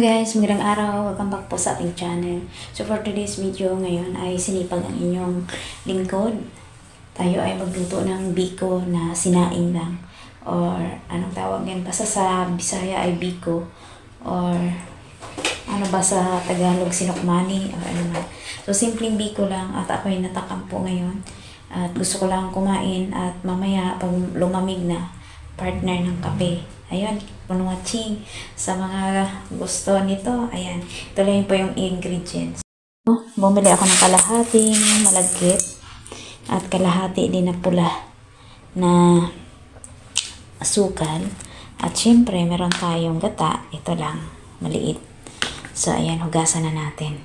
Guys, magandang araw. Welcome back po sa ating channel. So for today's video ngayon ay sinipag ang inyong lingkod. Tayo ay magluto ng biko na sinaing lang. Or anong tawag yan? Basta sa Bisaya ay biko. Or ano ba sa Tagalog, sinukmani. Or ano man. So simpleng biko lang at ako ay natakam po ngayon. At gusto ko lang kumain at mamaya pag lumamig na, partner ng kape. Ayun, watching sa mga gusto nito. Ayan, ito lang po yung ingredients. Bumili ako ng kalahating malagkit at kalahati din na pula na asukal. At syempre, meron tayong gata. Ito lang, maliit. So, ayan, hugasan na natin.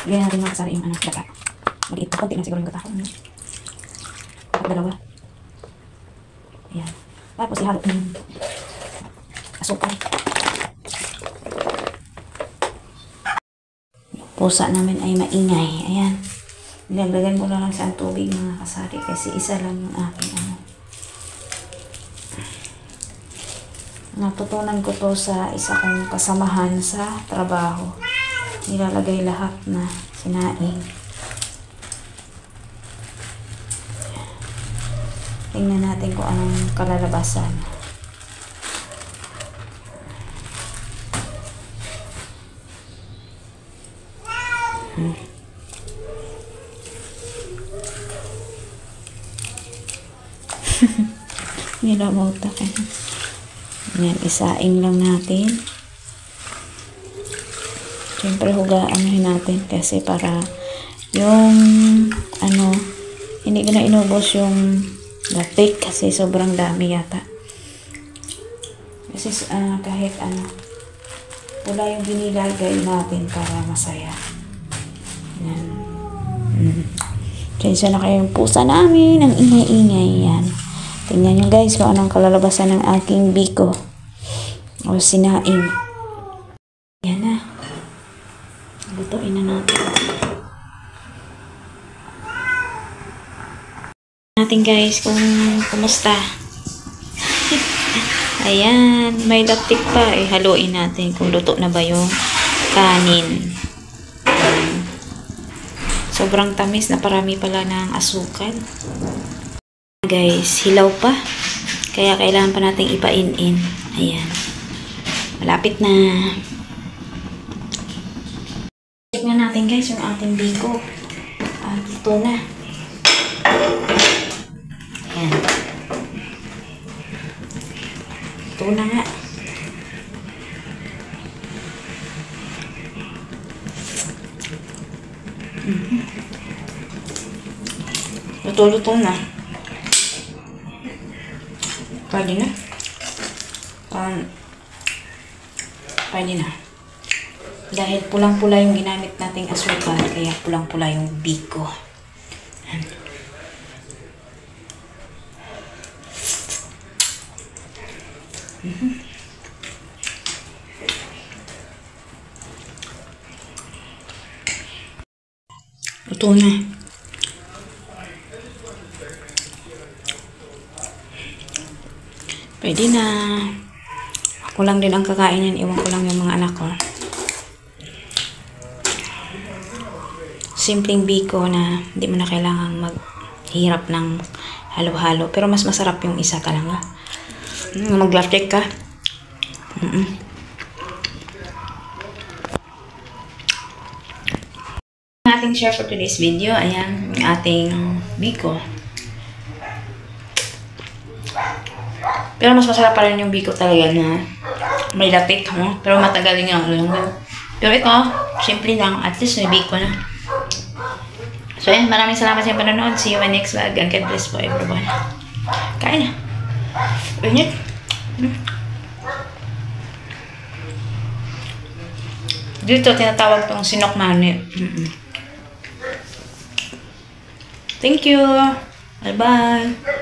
Ganyan natin makasari yung gata. Maliit pa, konti lang siguro yung gata. Dalawa. Ayan. Tapos ihalo yung asukal. Pusa namin ay maingay. Ayan. Nilagdagan ko lang sa tubig mga kasari kasi isa lang yung aking Natutunan ko to sa isa kong kasamahan sa trabaho. Nilalagay lahat na sinaing. Tingnan natin kung anong kalalabasan. Nilamauta ka. Yan, isaing lang natin. Siyempre hugaan natin kasi para yung hindi ko na inubos yung lapik kasi sobrang dami yata. Kasi kahit wala yung binilagay natin para masaya. Yan. Diyan na kayo yung pusa namin, ang ingay-ingay yan. Tingnan nyo guys kung anong kalalabasan ng aking biko o sinaing. Yan na. Lutuin na natin guys kung kumusta. Ayan, may laptik pa. Haluin natin kung luto na ba yung kanin. Sobrang tamis na parami pala ng asukal. Guys, hilaw pa. Kaya kailangan pa nating ipain-in. Ayan. Malapit na. Tignan natin guys yung ating biko. Ito na. Ayan. Ito na nga. Luto-luto na. Pwede na. Pwede na. Dahil pulang-pula yung ginamit nating asukal, kaya pulang-pula yung biko. Ito na. Pwede na. Ako lang din ang kakain yan. Iwan ko lang yung mga anak ko. Simpleng biko na hindi mo na kailangang maghirap ng halo-halo. Pero mas masarap yung isa talaga. Mag-laugh check ka. Ating share for today's video. Ayan, yung ating biko. Pero mas masarap pa rin yung biko talaga na may lapik, no? Pero matagal din yung Pero ito, simple lang. At least may biko na. So yan, maraming salamat sa panonood. See you in my next vlog. And God bless po everyone. Kain na. Init. Dito tinatawag tong sinokmani. Thank you. Bye-bye.